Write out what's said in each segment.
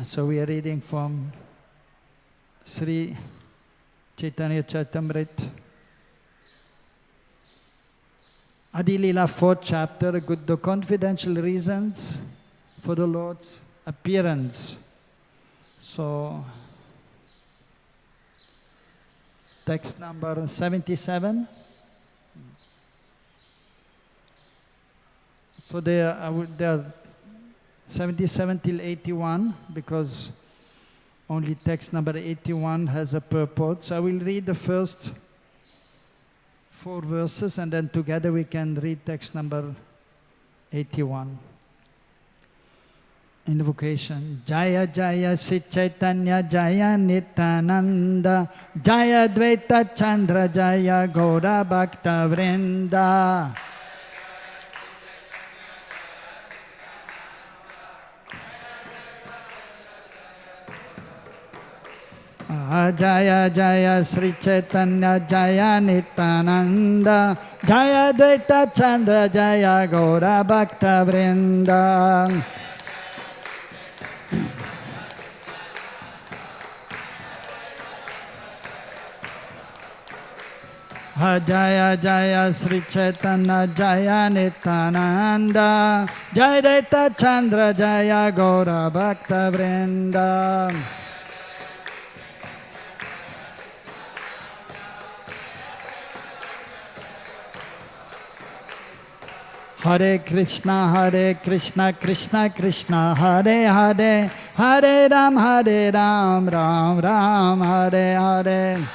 So we are reading from Sri Chaitanya Charitamrita, Adi Lila, 4th chapter, the confidential reasons for the Lord's appearance. So, text number 77. So there are 77 till 81, because only text number 81 has a purport. So I will read the first 4 verses, and then together we can read text number 81. Invocation. Jaya Jaya Sri Chaitanya Jaya Nityananda Jaya Dvaita Chandra Jaya Gaura Bhakta Vrinda. Jaya Jaya Sri Chaitanya Jaya Nityananda Jaya Dvaita Chandra Jaya Gaura Bhakta Vrinda. Jaya Jaya Sri Chaitanya Jaya Nityananda Jaya Dvaita Chandra Jaya Gaura Bhakta Vrinda. Hare Krishna, Krishna Krishna, Hare Hare, Hare Ram, Ram Ram, Hare Hare.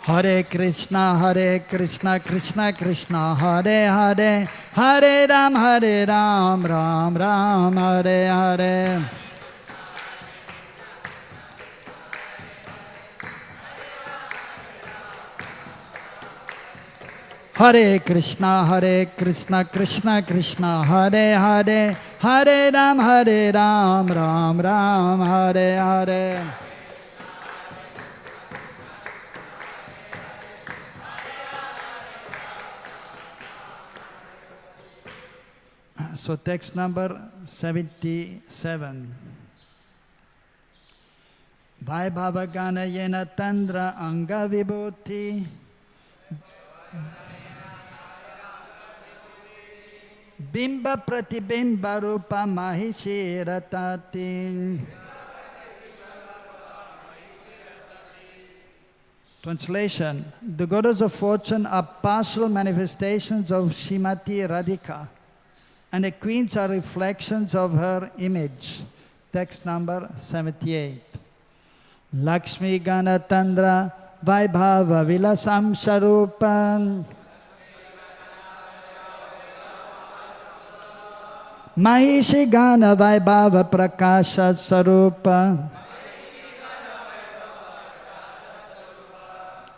Hare Krishna, Krishna Krishna, Hare Hare, Hare Ram, Ram Ram, Hare Hare. Hare Krishna, Krishna Krishna, Hare Hare, Hare Ram, Ram Ram, Hare Hare. So text number 77. Vaibhava Gana Yena Tandra Anga Vibhuti Bimba Pratibimba Rupa Mahishi Ratati. Translation. The goddess of fortune are partial manifestations of Srimati Radhika, and the queens are reflections of her image. Text number 78. Lakshmi Ganatandra Vaibhava Vilasam Sharupan Mahishi Gana Vaibhava Prakasha Sarupa.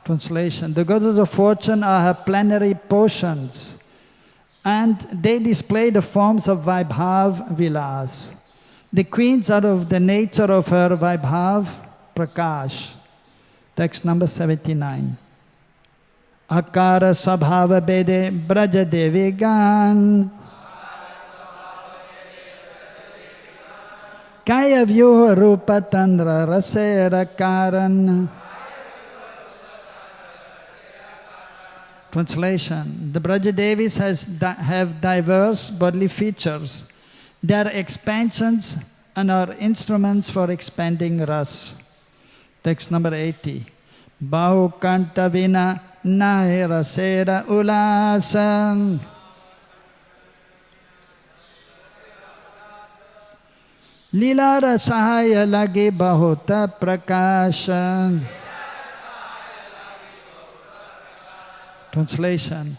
Translation. The goddesses of fortune are her plenary portions, and they display the forms of Vaibhav Vilas. The queens are of the nature of her Vaibhav Prakash. Text number 79. Akara Sabhava Bede Braja Devigan Kaya Vyuha Rupa Tandra Rasera Karan. Translation. The Braja Devis have diverse bodily features. They are expansions and are instruments for expanding ras. Text number 80. Bahu Kanta Vina Nahi Rasera Ulasam. Lila Rasahaya Lagi Bahuta Prakashan. Translation.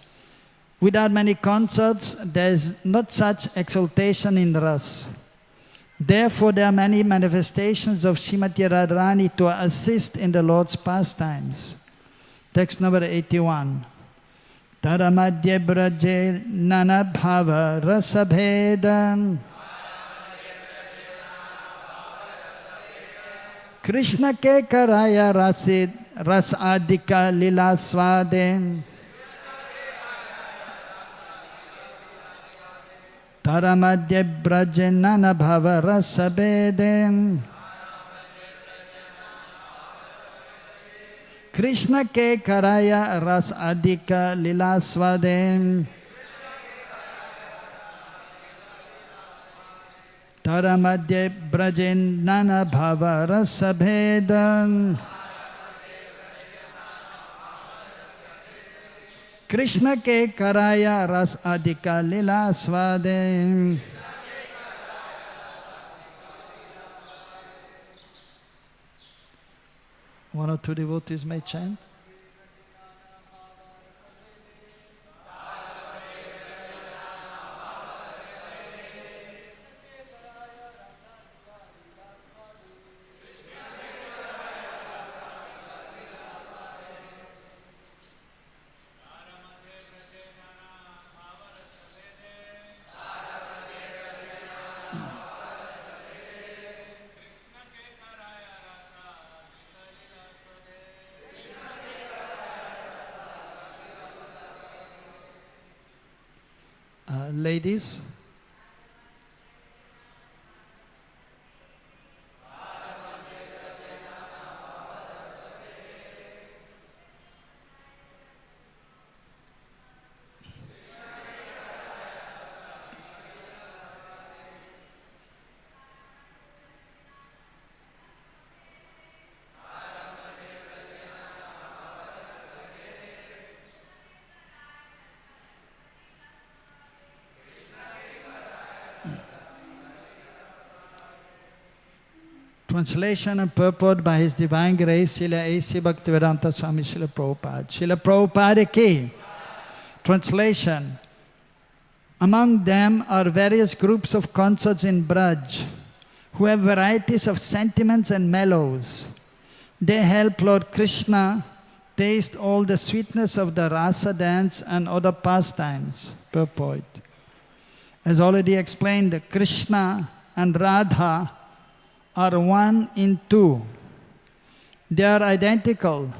Without many concerts, there is not such exaltation in ras. Therefore, there are many manifestations of Srimati Radharani to assist in the Lord's pastimes. Text number 81. Taramadye braje nanabhava rasabhedan Krishna ke karaya rasid ras adika lila swaden. Taramadye brajenana bhava rasabedem. Krishna ke karaya ras adhika lila svadem. Taramadye brajenana bhava rasabedem. Krishna ke karaya ras adhika lila svadem. One or two devotees may chant. Ladies, translation and purport by His Divine Grace, Srila A.C. Bhaktivedanta Swami Srila Prabhupada. Srila Prabhupada ki. Translation. Among them are various groups of consorts in Braj, who have varieties of sentiments and mellows. They help Lord Krishna taste all the sweetness of the rasa dance and other pastimes. Purport. As already explained, Krishna and Radha are one in two. They are identical.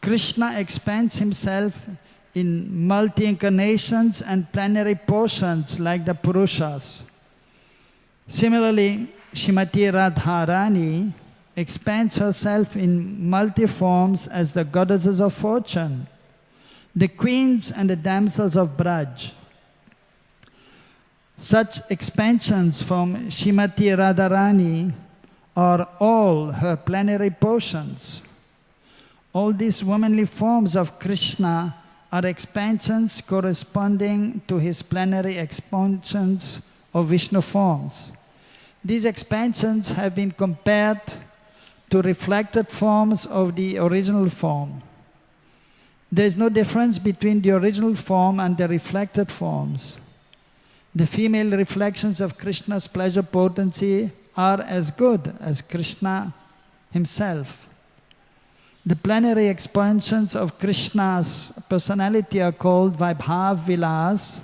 Krishna expands himself in multi-incarnations and plenary portions like the Purushas. Similarly, Srimati Radharani expands herself in multi-forms as the goddesses of fortune, the queens and the damsels of Braj. Such expansions from Srimati Radharani are all her plenary portions. All these womanly forms of Krishna are expansions corresponding to his plenary expansions of Vishnu forms. These expansions have been compared to reflected forms of the original form. There is no difference between the original form and the reflected forms. The female reflections of Krishna's pleasure potency are as good as Krishna himself. The plenary expansions of Krishna's personality are called Vaibhav Vilas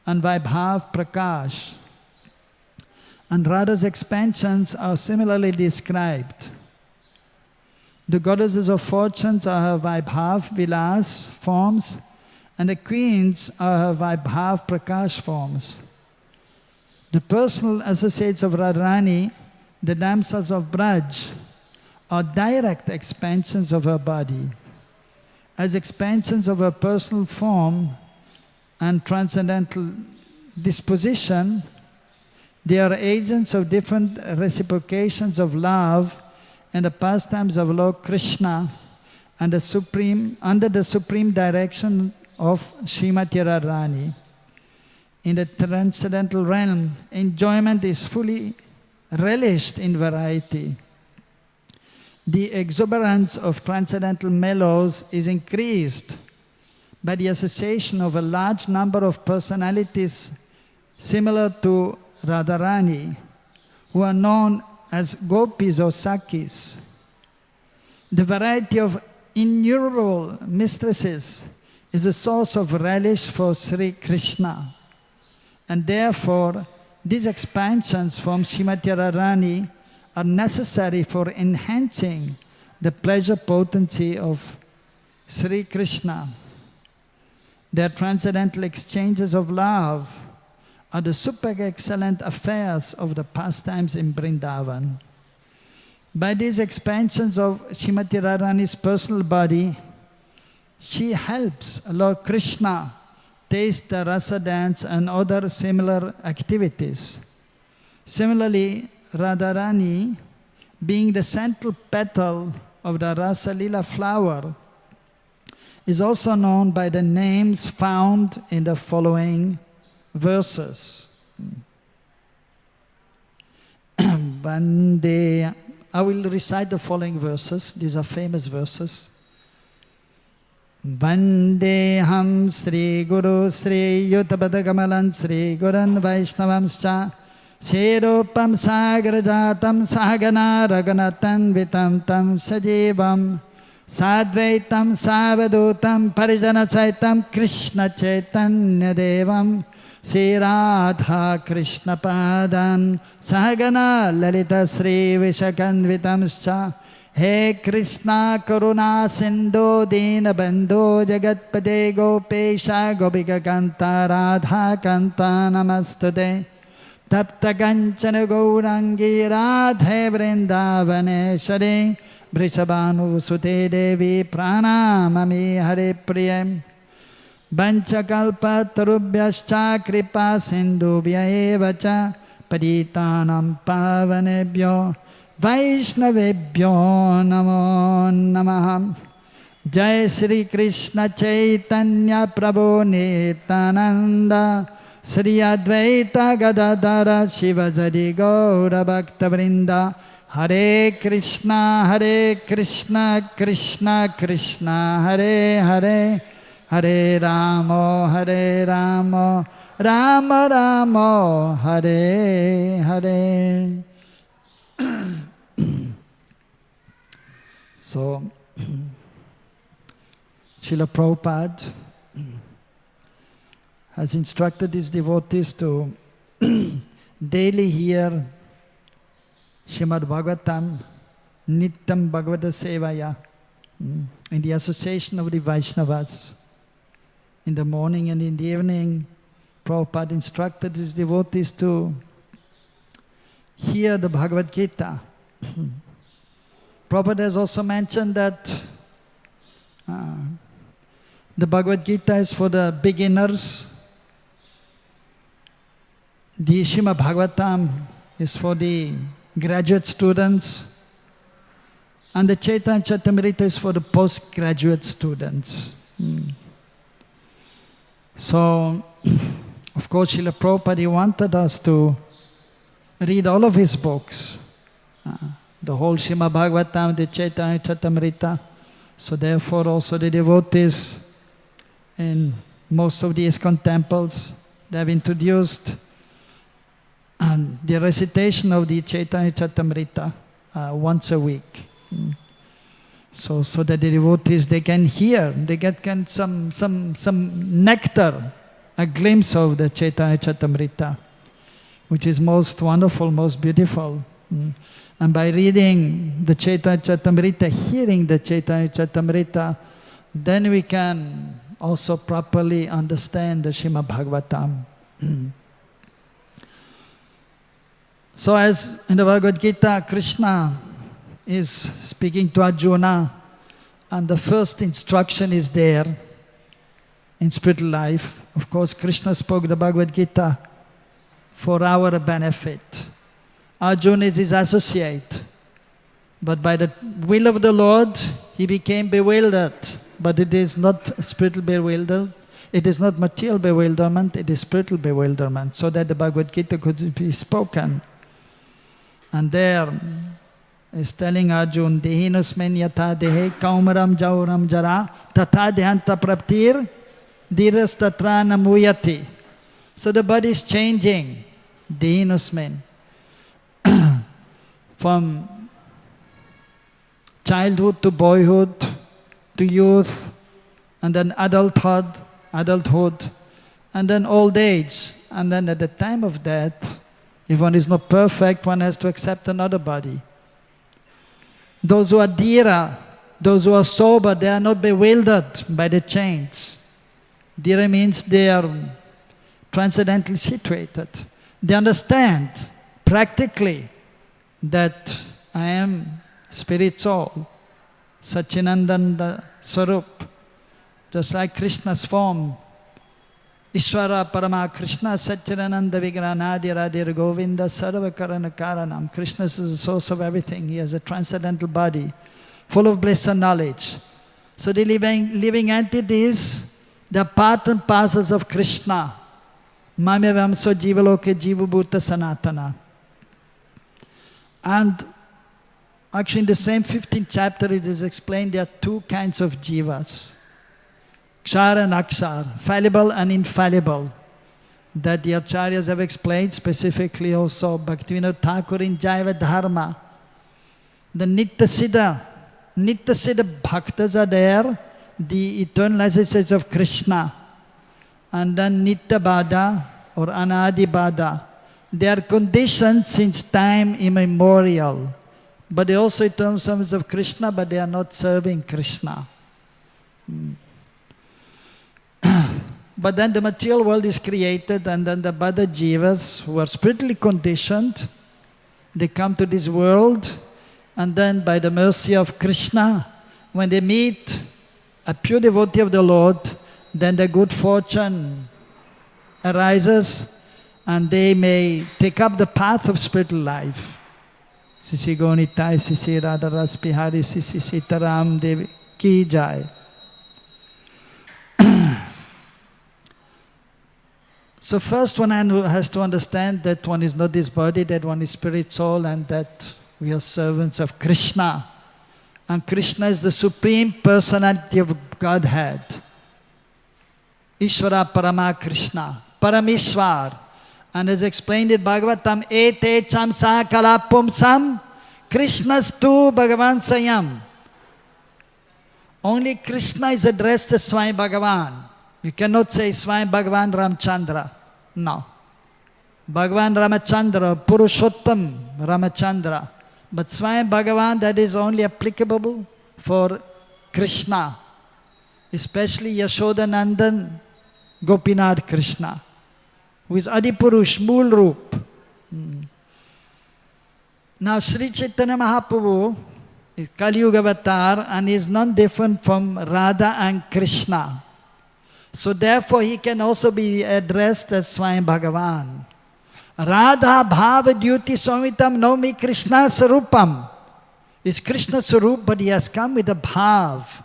and Vaibhav Prakash. And Radha's expansions are similarly described. The goddesses of fortunes are her Vaibhav Vilas forms, and the queens are her Vaibhav Prakash forms. The personal associates of Radharani, the damsels of Braj, are direct expansions of her body. As expansions of her personal form and transcendental disposition, they are agents of different reciprocations of love and the pastimes of Lord Krishna and under the supreme direction of Srimati Radharani. In the transcendental realm, enjoyment is fully relished in variety. The exuberance of transcendental mellows is increased by the association of a large number of personalities similar to Radharani, who are known as gopis or sakis. The variety of innumerable mistresses is a source of relish for Sri Krishna. And therefore, these expansions from Srimati Radharani are necessary for enhancing the pleasure potency of Sri Krishna. Their transcendental exchanges of love are the super excellent affairs of the pastimes in Vrindavan. By these expansions of Srimati Radharani's personal body, she helps Lord Krishna taste the rasa dance and other similar activities. Similarly, Radharani, being the central petal of the Rasa Lila flower, is also known by the names found in the following verses. Vande, I will recite the following verses. These are famous verses. Vandeham Sri Guru Sri Yutabadagamalan Sri Guran Vaishnavamscha Sherupam Sagrajatam Sagana Raganatan Vitam Tam Sajivam Sadvaitam Savadutam Parijana Saitam Krishna Chaitanya Devam Sri Radha Krishna Padan Sagana Lalita Sri Vishakanvitamscha He Krishna Karuna Sindhu Dina Bandhu Jagatpade Gopesha Gopika Kanta Radha Kanta Namastude Tapta Kanchana Gaurangi Radhe Vrindavaneshwari Vrishabhanu Sute Devi Pranamami Hare Priyam Banchakalpa Tarubhyascha Kripa Sindhubhya Evacha Paditanam Pavanebhyo Vaishnavebhyo Namo Namaha Jai Sri Krishna Chaitanya Prabhu Nityananda Sri Advaita Gadadhara Shivajadi Gaura Bhakta Vrinda Hare Krishna Krishna Krishna Hare Hare Hare Rama Rama Rama Hare Hare. So, Srila Prabhupada has instructed his devotees to daily hear Srimad Bhagavatam Nityam Bhagavata Sevaya in the association of the Vaishnavas. In the morning and in the evening, Prabhupada instructed his devotees to hear the Bhagavad-gita. Prabhupada has also mentioned that the Bhagavad-gita is for the beginners, the Srimad Bhagavatam is for the graduate students, and the Chaitanya Charitamrita is for the postgraduate students. So, of course, Srila Prabhupada wanted us to read all of his books, the whole Srimad Bhagavatam, the Chaitanya Charitamrita. So therefore also the devotees in most of the ISKCON temples, they have introduced the recitation of the Chaitanya Charitamrita once a week. So that the devotees, they can hear, they get some nectar, a glimpse of the Chaitanya Charitamrita, which is most wonderful, most beautiful. And by reading the Chaitanya Charitamrita, hearing the Chaitanya Charitamrita, then we can also properly understand the Srimad Bhagavatam. So as in the Bhagavad-gita, Krishna is speaking to Arjuna, and the first instruction is there in spiritual life. Of course, Krishna spoke the Bhagavad-gita for our benefit. Arjuna is his associate, but by the will of the Lord, he became bewildered. But it is not spiritual bewilderment, it is not material bewilderment, it is spiritual bewilderment, so that the Bhagavad-gita could be spoken. And there is telling Arjuna, Dehinusmen yatha dehe kaumaram jauram jara tatha dehanta praptir dhiras tatra namuyati. So the body is changing, Dehinusmen. From childhood to boyhood, to youth, and then adulthood, and then old age. And then at the time of death, if one is not perfect, one has to accept another body. Those who are dhira, those who are sober, they are not bewildered by the change. Dhira means they are transcendently situated. They understand practically that I am spirit soul, Satchidananda Swarup, just like Krishna's form. Ishvara Parama Krishna Satchidananda Vigranadi Radhir Govinda Sarva Karana Karanam. Krishna is the source of everything. He has a transcendental body, full of bliss and knowledge. So the living entities, they are part and parcels of Krishna. Mame Vamso Jivaloke Jivabhuta Sanatana. And actually in the same 15th chapter it is explained there are two kinds of jivas. Kshar and Akshar, fallible and infallible. That the acharyas have explained, specifically also Bhaktivinoda Thakur in Jaiva Dharma. The Nityasiddha bhaktas are there, the eternal associates of Krishna. And then Nityabada or Anadibada. They are conditioned since time immemorial. But they also eternal servants of Krishna, but they are not serving Krishna. But then the material world is created, and then the Bada Jivas, who are spiritually conditioned, they come to this world, and then by the mercy of Krishna, when they meet a pure devotee of the Lord, then the good fortune arises, and they may take up the path of spiritual life. SriSriGonitai, SriSriRadhaRasbihari, SriSriSitaram Devi Ki Jai. So first one has to understand that one is not this body, that one is spirit soul, and that we are servants of Krishna. And Krishna is the Supreme Personality of Godhead. Ishvara Parama Krishna, Paramishwar. And as explained in Bhagavatam, Ete Chamsa Kalapumsam, Krishna's tu Bhagavan Sayam. Only Krishna is addressed as Swami Bhagavan. You cannot say Swami Bhagavan Ramchandra. No. Bhagavan Ramachandra, Purushottam Ramachandra. But Swami Bhagavan, that is only applicable for Krishna. Especially Yashodanandan Gopinath Krishna, who is Adipurush, Mool Roop. Now Sri Chaitanya Mahaprabhu is Kali Yuga Avatar and is none different from Radha and Krishna. So therefore he can also be addressed as Swami Bhagavan. Radha Bhava Dyuti Swamitam Nomi Krishna Sarupam. Is Krishna Sarup, but he has come with the bhav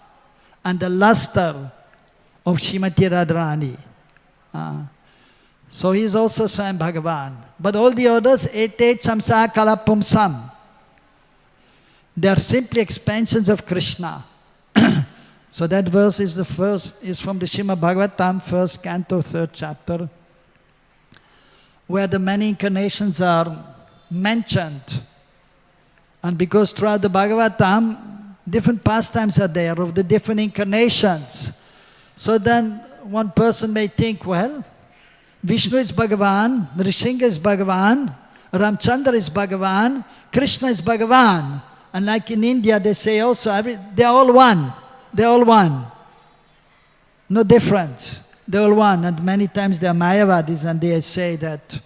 and the luster of Srimati Radharani. So he is also Swami Bhagavan. But all the others, Ete Chamsa Kalapumsam, they are simply expansions of Krishna. So that verse is from the Srimad Bhagavatam, 1st canto, 3rd chapter, where the many incarnations are mentioned. And because throughout the Bhagavatam, different pastimes are there of the different incarnations. So then one person may think, well, Vishnu is Bhagavan, Nrsimha is Bhagavan, Ramchandra is Bhagavan, Krishna is Bhagavan. And like in India, they say also, they're all one. They're all one. No difference. They're all one. And many times they are Mayavadis and they say that,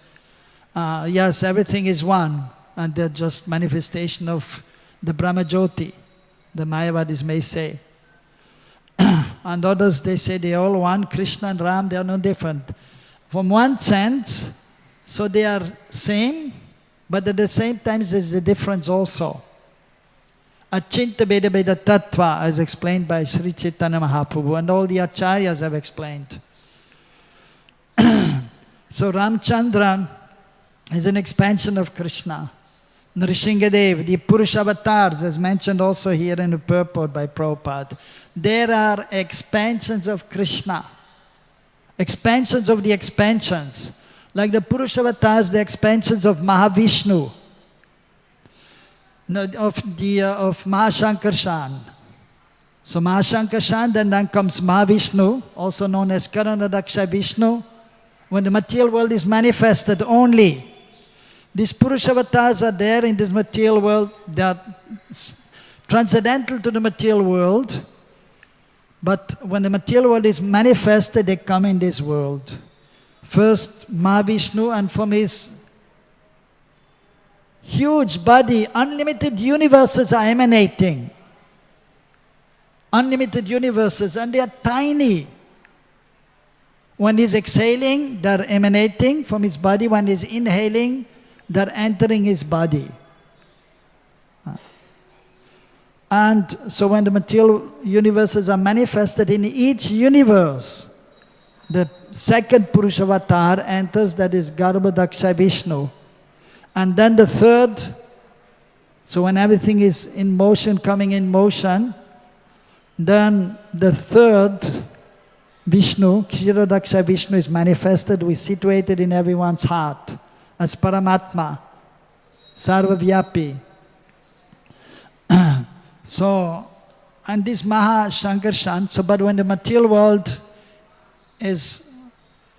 yes, everything is one. And they're just manifestation of the Brahma Jyoti, the Mayavadis may say. And others, they say they're all one. Krishna and Ram, they are no different. From one sense, so they are same, but at the same time there's a difference also. Achinta Beda Beda Tattva, as explained by Sri Chaitanya Mahaprabhu, and all the acharyas have explained. So Ramchandra is an expansion of Krishna. Nrsimhadev, the Purusha avatars, as mentioned also here in the purport by Prabhupada, there are expansions of Krishna. Expansions of the expansions. Like the Purusha avatars, the expansions of Mahavishnu, of Mahashankarshan. So Mahashankarshan, then comes Mahavishnu, also known as Karanadaksha Vishnu. When the material world is manifested only, these Purusha avatars are there in this material world. They are transcendental to the material world. But when the material world is manifested, they come in this world. First Mahavishnu, and from his huge body, unlimited universes are emanating. Unlimited universes, and they are tiny. When he's exhaling, they're emanating from his body. When he's inhaling, they're entering his body. And so when the material universes are manifested in each universe, the second Purushavatar enters, that is Garbhodaksha Vishnu. And then the third, so when everything is in motion, coming in motion, then the third Vishnu, Kshirodaksha Vishnu, is manifested, is situated in everyone's heart as Paramatma, Sarvavyapi. So, and this Maha Shankarshan, so but when the material world is,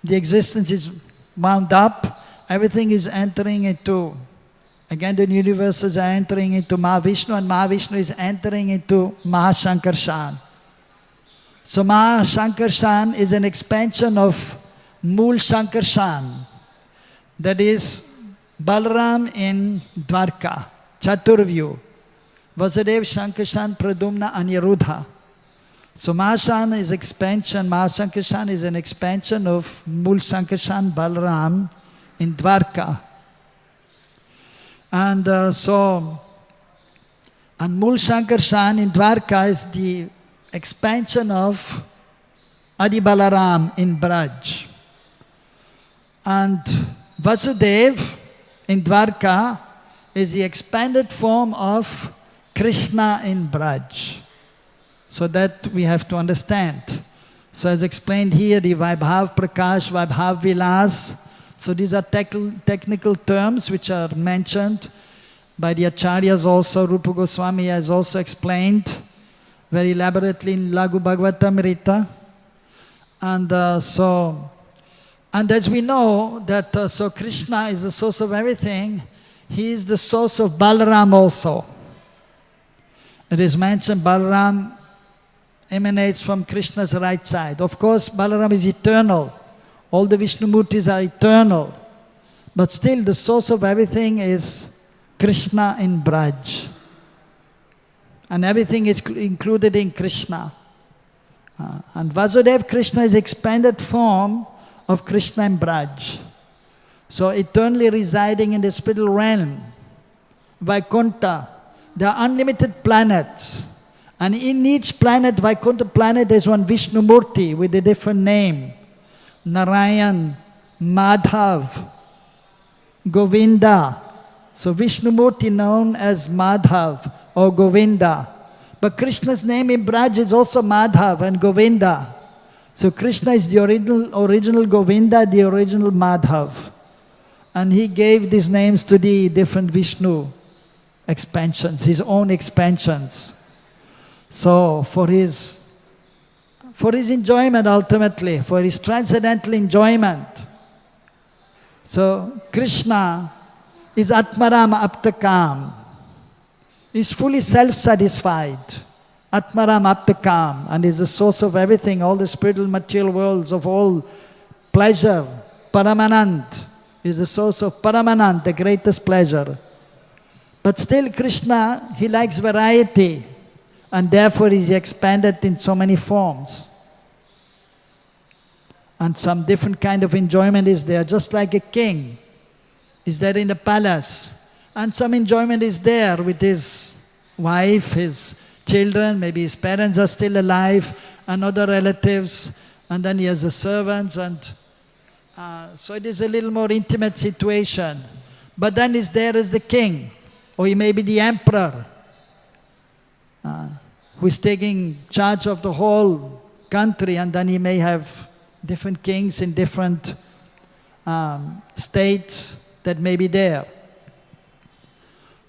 the existence is wound up, everything is entering into, again the universes are entering into Mahavishnu, and Mahavishnu is entering into Mahashankarshan. So Mahashankarshan is an expansion of Mool Shankarshan, that is Balaram in Dwarka, Chaturvyu, Vasudev Shankarshan, Pradumna, Aniruddha. So Mahashan is expansion, Mahashankarshan is an expansion of Mool Shankarshan, Balaram in Dwarka. And and Mool Shankarshan in Dwarka is the expansion of Adi Balaram in Braj. And Vasudev in Dwarka is the expanded form of Krishna in Braj. So that we have to understand. So as explained here, the Vaibhav Prakash, Vaibhav Vilas. So these are technical terms which are mentioned by the Acharyas also. Rupa Goswami has also explained very elaborately in Laghu Bhagavatamrita. And and as we know that so Krishna is the source of everything, he is the source of Balaram also. It is mentioned Balaram emanates from Krishna's right side. Of course, Balaram is eternal. All the Vishnumurtis are eternal. But still the source of everything is Krishna in Braj. And everything is included in Krishna. And Vasudev Krishna is expanded form of Krishna in Braj. So eternally residing in the spiritual realm, Vaikuntha, there are unlimited planets. And in each planet, Vaikuntha planet, there's one Vishnu Murti with a different name. Narayan, Madhav, Govinda. So Vishnu Murti known as Madhav or Govinda. But Krishna's name in Braj is also Madhav and Govinda. So Krishna is the original Govinda, the original Madhav. And he gave these names to the different Vishnu expansions, his own expansions. So for his enjoyment ultimately, for his transcendental enjoyment. So Krishna is Atmaram Aptakam. He's fully self-satisfied. Atmaram Aptakam, and is the source of everything, all the spiritual material worlds of all pleasure. Paramanand is the source of Paramanand, the greatest pleasure. But still Krishna, he likes variety, and therefore is expanded in so many forms. And some different kind of enjoyment is there, just like a king is there in the palace. And some enjoyment is there with his wife, his children, maybe his parents are still alive, and other relatives, and then he has the servants, and so it is a little more intimate situation. But then is there as the king, or he may be the emperor, who is taking charge of the whole country, and then he may have different kings in different states that may be there.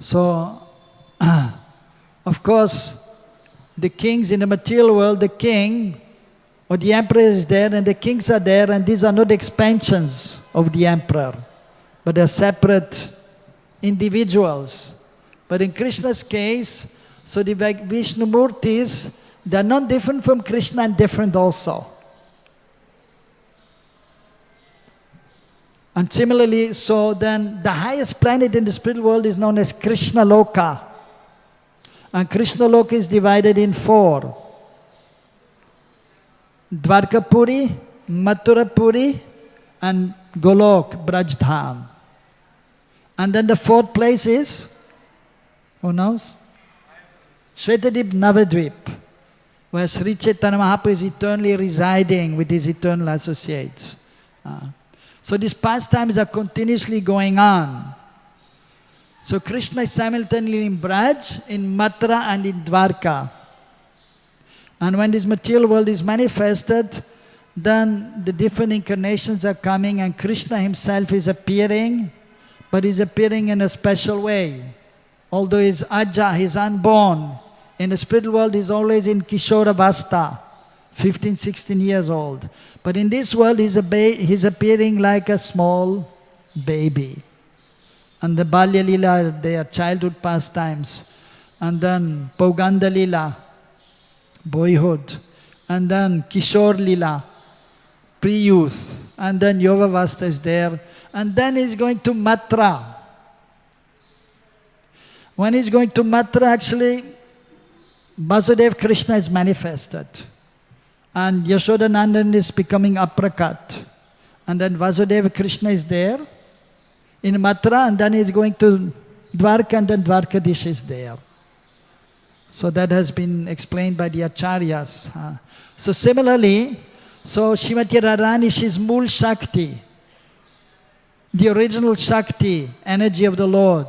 So, of course, the kings in the material world, the king or the emperor is there, and the kings are there, and these are not expansions of the emperor, but they're separate individuals. But in Krishna's case, so the Vishnu Murtis, they're not different from Krishna and different also. And similarly, so then the highest planet in the spiritual world is known as Krishna Loka. And Krishna Loka is divided in 4. Dwarkapuri, Mathurapuri, and Golok, Brajdham. And then the 4th place is, who knows? Shvetadip Navadvip, where Sri Chaitanya Mahaprabhu is eternally residing with his eternal associates. So these pastimes are continuously going on. So Krishna is simultaneously in Braj, in Mathura and in Dwarka. And when this material world is manifested, then the different incarnations are coming and Krishna himself is appearing, but he's appearing in a special way. Although he's Aja, he's unborn. In the spiritual world, he's always in Kishora Vasta, 15, 16 years old. But in this world, he's appearing like a small baby. And the Balya Lila, they are childhood pastimes. And then Pauganda Lila, boyhood. And then Kishore Lila, pre-youth. And then Yoga Vasta is there. And then he's going to Mathura. When he's going to Mathura, actually, Vasudeva Krishna is manifested. And Yashodanandan is becoming Aprakat. And then Vasudeva Krishna is there in Mathura, and then he's going to Dwarka, and then Dwarkadish is there. So that has been explained by the Acharyas. So similarly, so Srimati Radharani, she's Mool Shakti, the original Shakti, energy of the Lord,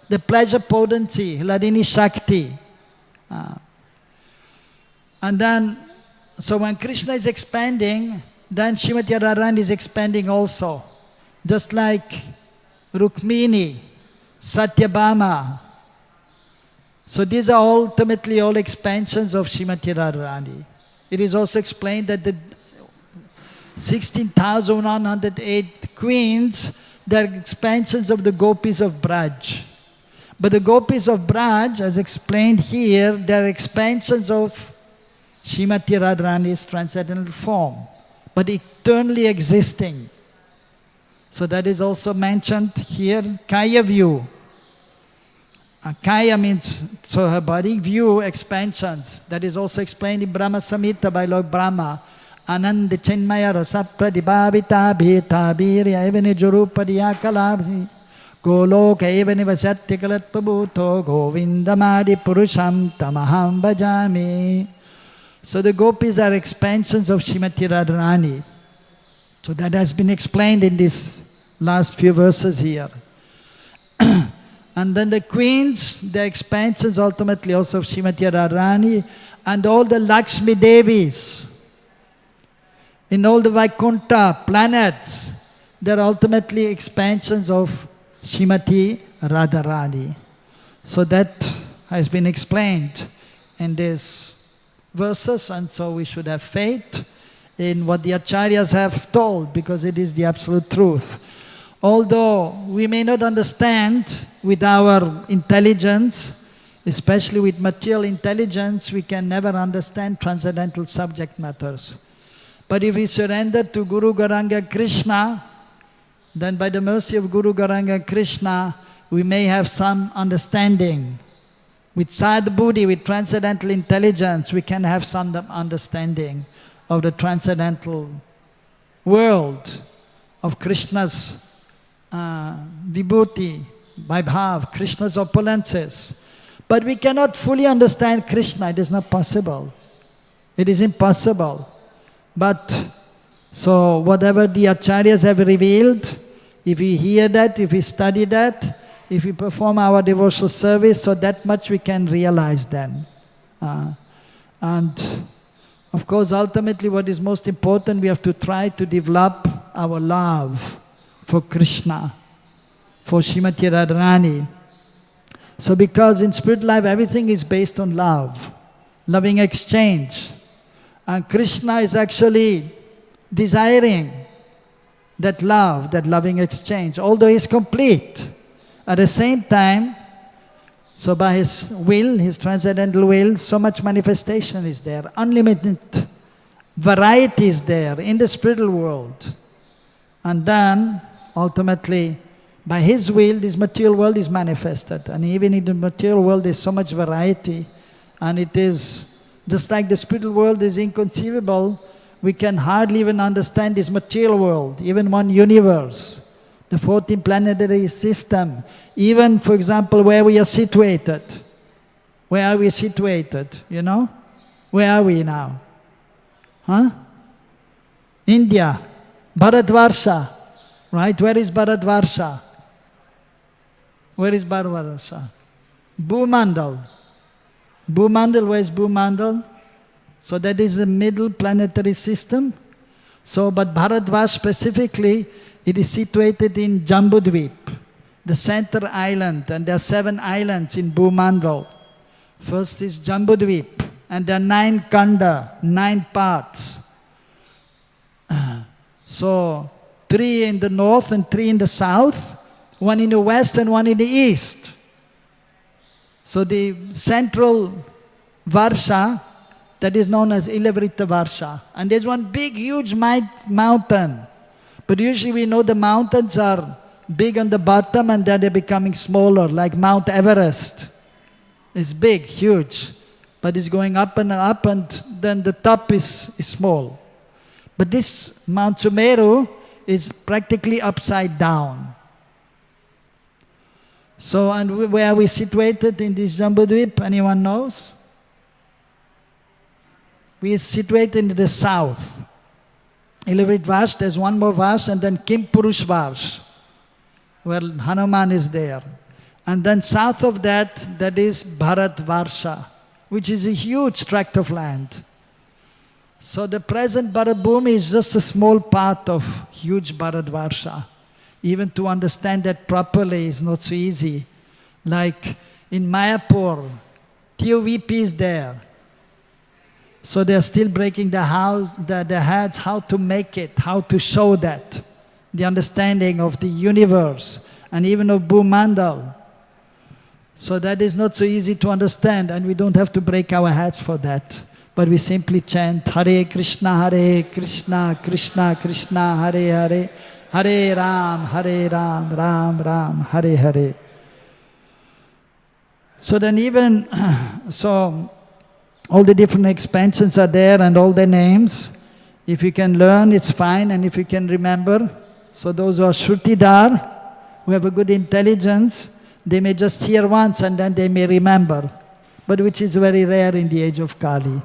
the pleasure potency, Hladini Shakti. And then, so when Krishna is expanding, then Srimati Radharani is expanding also. Just like Rukmini, Satyabhama. So these are ultimately all expansions of Srimati Radharani. It is also explained that the 16,108 queens, they are expansions of the gopis of Braj. But the gopis of Braj, as explained here, they are expansions of Srimati Radharani's transcendental form, but eternally existing. So that is also mentioned here, Kaya view. Kaya means, so her body, view, expansions. That is also explained in Brahma Samhita by Lord Brahma. Ananda Chinmaya Rasa Pradibhavita Bhita Birya Evani Jurupadya Kalabhi Goloka Evani Vasatya Kalat Prabhuto Govindamadi Purusham Tamaham Bhajami. So the gopis are expansions of Srimati Radharani. So that has been explained in these last few verses here. And then the queens, the expansions ultimately also of Srimati Radharani, and all the Lakshmi Devis, in all the Vaikuntha planets, they are ultimately expansions of Srimati Radharani. So that has been explained in these verses, and so we should have faith in what the Acharyas have told, because it is the absolute truth. Although we may not understand with our intelligence, especially with material intelligence, we can never understand transcendental subject matters. But if we surrender to Guru Gauranga Krishna, then by the mercy of Guru Gauranga Krishna, we may have some understanding. With sadbuddhi, with transcendental intelligence, we can have some understanding of the transcendental world, of Krishna's vibhuti, vaibhav, Krishna's opulences. But we cannot fully understand Krishna. It is not possible. It is impossible. But, so whatever the Acharyas have revealed, if we hear that, if we study that, if we perform our devotional service, so that much we can realize then. And of course, ultimately what is most important, we have to try to develop our love for Krishna, for Srimati Radharani. So because in spirit life everything is based on love, loving exchange. And Krishna is actually desiring that love, that loving exchange, although he is complete. At the same time, so by his will, his transcendental will, so much manifestation is there, unlimited variety is there in the spiritual world. And then, ultimately, by his will, this material world is manifested. And even in the material world, there's so much variety. And it is, just like the spiritual world is inconceivable, we can hardly even understand this material world, even one universe, the 14 planetary system, even, for example, where we are situated. Where are we situated, you know? Where are we now? Huh? India, Bharatvarsha, right? Where is Bharatvarsha? Where is Bharatvarsha? Bhumandal. Bhumandal, where is Bhumandal? So that is the middle planetary system. So, but Bharatvarsha specifically, it is situated in Jambudvip, the center island, and there are 7 islands in Bhumandal. First is Jambudvip, and there are 9 kanda, 9 parts. So, 3 in the north and 3 in the south, 1 in the west and 1 in the east. So the central Varsha, that is known as Ilavrita Varsha. And there's one big, huge mountain. But usually we know the mountains are big on the bottom and then they're becoming smaller, like Mount Everest. It's big, huge. But it's going up and then the top is small. But this Mount Sumeru is practically upside down. So, and where are we situated in this Jambudvip? Anyone knows? We are situated in the south. Ilavrita Varsha, there's one more Varsha, and then Kimpurush Varsha, where Hanuman is there. And then south of that, that is Bharat Varsha, which is a huge tract of land. So the present Bharat Bhumi is just a small part of huge Bharat Varsha. Even to understand that properly is not so easy. Like in Mayapur, TOVP is there. So they're still breaking their heads how to make it, how to show that. The understanding of the universe and even of Bhumandal. So that is not so easy to understand, and we don't have to break our heads for that. But we simply chant Hare Krishna, Krishna Krishna, Hare Hare, Hare Ram, Ram Ram, Hare Hare. So then even, so all the different expansions are there and all their names. If you can learn, it's fine, and if you can remember. So those who are Shrutidar, who have a good intelligence, they may just hear once and then they may remember, but which is very rare in the age of Kali.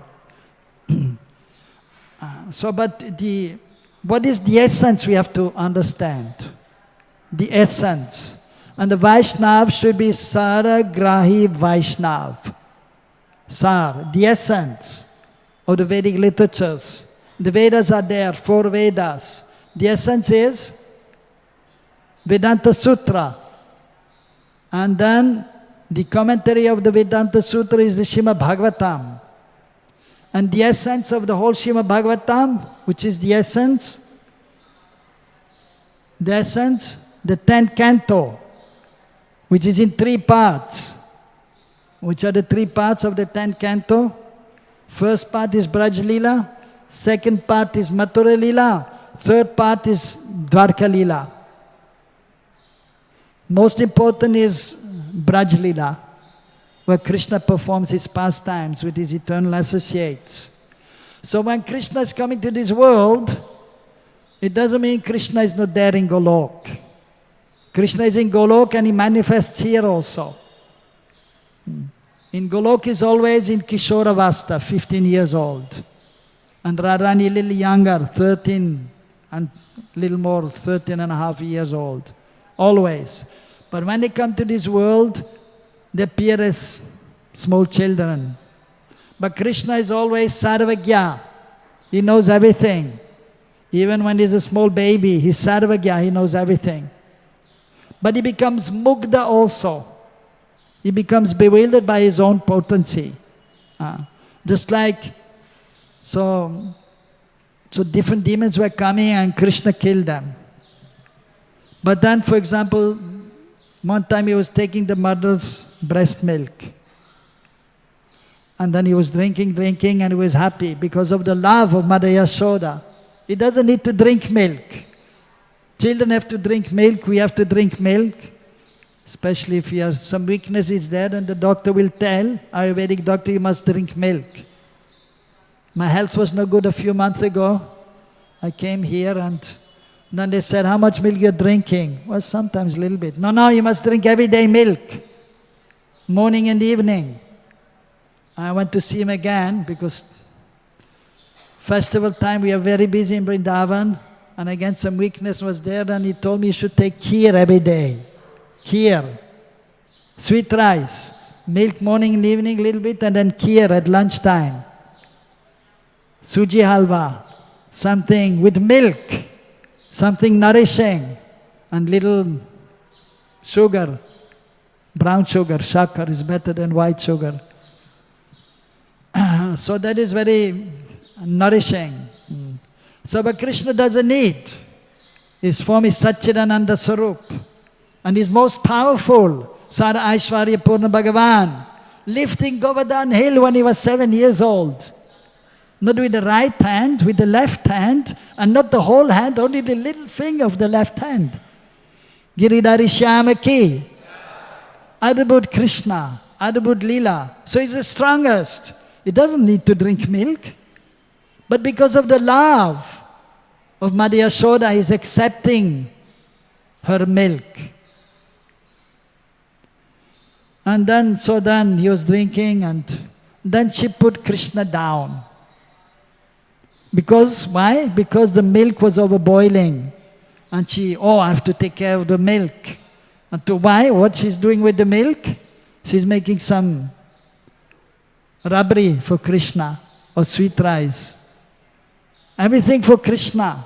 What is the essence we have to understand? The essence. And the Vaishnav should be Saragrahi Vaishnav. Sar, the essence of the Vedic literatures. The Vedas are there, 4 Vedas. The essence is Vedanta Sutra. And then the commentary of the Vedanta Sutra is the Srimad Bhagavatam. And the essence of the whole Srimad Bhagavatam, which is the essence, the 10th canto, which is in 3 parts. Which are the 3 parts of the 10th canto? First part is Braj Lila, second part is Mathura Lila, third part is Dwarka Lila. Most important is Braj Lila, where Krishna performs his pastimes with his eternal associates. So when Krishna is coming to this world, it doesn't mean Krishna is not there in Golok. Krishna is in Golok and he manifests here also. In Golok is always in Kishoravasta, 15 years old. And Radharani a little younger, 13 and little more, 13 and a half years old. Always. But when they come to this world, they appear as small children. But Krishna is always Sarvagya. He knows everything. Even when he's a small baby, he's Sarvagya, he knows everything. But he becomes Mugdha also. He becomes bewildered by his own potency. Just like, so different demons were coming and Krishna killed them. But then, for example, one time he was taking the mother's breast milk. And then he was drinking, and he was happy because of the love of Mother Yashoda. He doesn't need to drink milk. Children have to drink milk, we have to drink milk. Especially if you have some weakness is there, then the doctor will tell, Ayurvedic doctor, you must drink milk. My health was no good a few months ago. I came here and then they said, how much milk you're drinking? Well, sometimes a little bit. No, you must drink every day milk. Morning and evening. I went to see him again because festival time we are very busy in Vrindavan, and again some weakness was there, and he told me you should take kheer every day. Kheer, sweet rice, milk morning and evening a little bit, and then kheer at lunchtime. Suji halwa, something with milk, something nourishing, and little sugar, brown sugar, shakar is better than white sugar. So that is very nourishing. So but Krishna doesn't need. His form is Satchidananda Sarup. And he's most powerful. Sara Aishwarya Purna Bhagavan. Lifting Govardhan hill when he was 7 years old. Not with the right hand, with the left hand, and not the whole hand, only the little finger of the left hand. Giridhari Shyamaki. Adbhut Krishna, Adbhut Leela. So he's the strongest. He doesn't need to drink milk. But because of the love of Mother Yashoda, he's accepting her milk. And then he was drinking, and then she put Krishna down. Because, why? Because the milk was overboiling. And she, I have to take care of the milk. And to why? What she's doing with the milk? She's making some rabri for Krishna, or sweet rice. Everything for Krishna.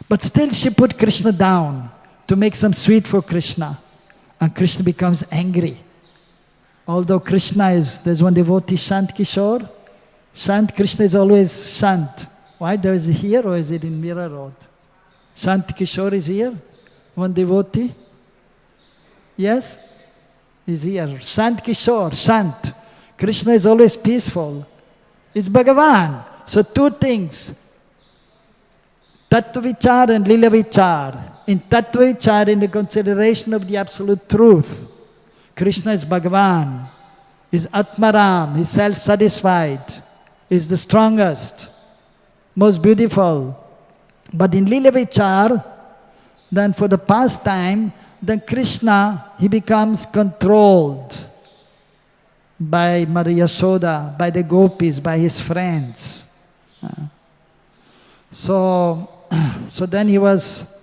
But still she put Krishna down to make some sweet for Krishna. And Krishna becomes angry. Although Krishna there's one devotee, Shant Kishore. Shant, Krishna is always Shant. Why? There is here or is it in Mira Road? Shant Kishore is here? One devotee? Yes? He's here. Shant Kishore, Shant. Krishna is always peaceful. It's Bhagavan. So two things. Tattva Vichar and Lila Vichar. In Tattva Vichar, in the consideration of the absolute truth, Krishna is Bhagavan, is Atmaram, is self-satisfied, is the strongest, most beautiful. But in Lila Vichar, then for the pastime, then Krishna, he becomes controlled by Maria Yashoda, by the gopis, by his friends. So then he was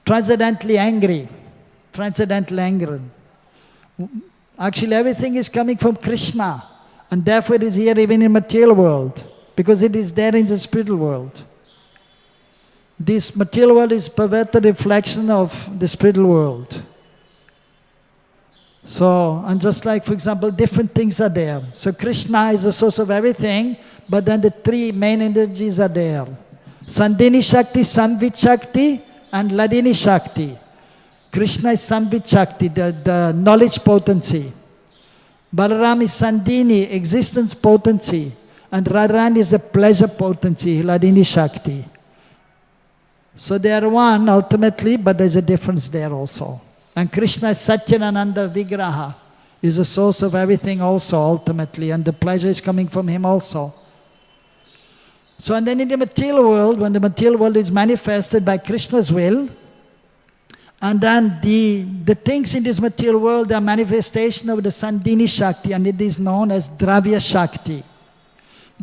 transcendently angry. Transcendental anger. Actually, everything is coming from Krishna, and therefore it is here even in material world, because it is there in the spiritual world. This material world is perverted reflection of the spiritual world. So, and just like, for example, different things are there. So Krishna is the source of everything, but then the three main energies are there. Sandhini Shakti, Samvit Shakti, and Ladini Shakti. Krishna is Samvit Shakti, the knowledge potency. Balaram is Sandhini, existence potency. And Radharani is the pleasure potency, Ladini Shakti. So they are one ultimately, but there's a difference there also. And Krishna is Satchidananda Vigraha, is the source of everything also ultimately, and the pleasure is coming from him also. So and then in the material world, when the material world is manifested by Krishna's will, and then the things in this material world are manifestation of the Sandhini Shakti, and it is known as Dravya Shakti.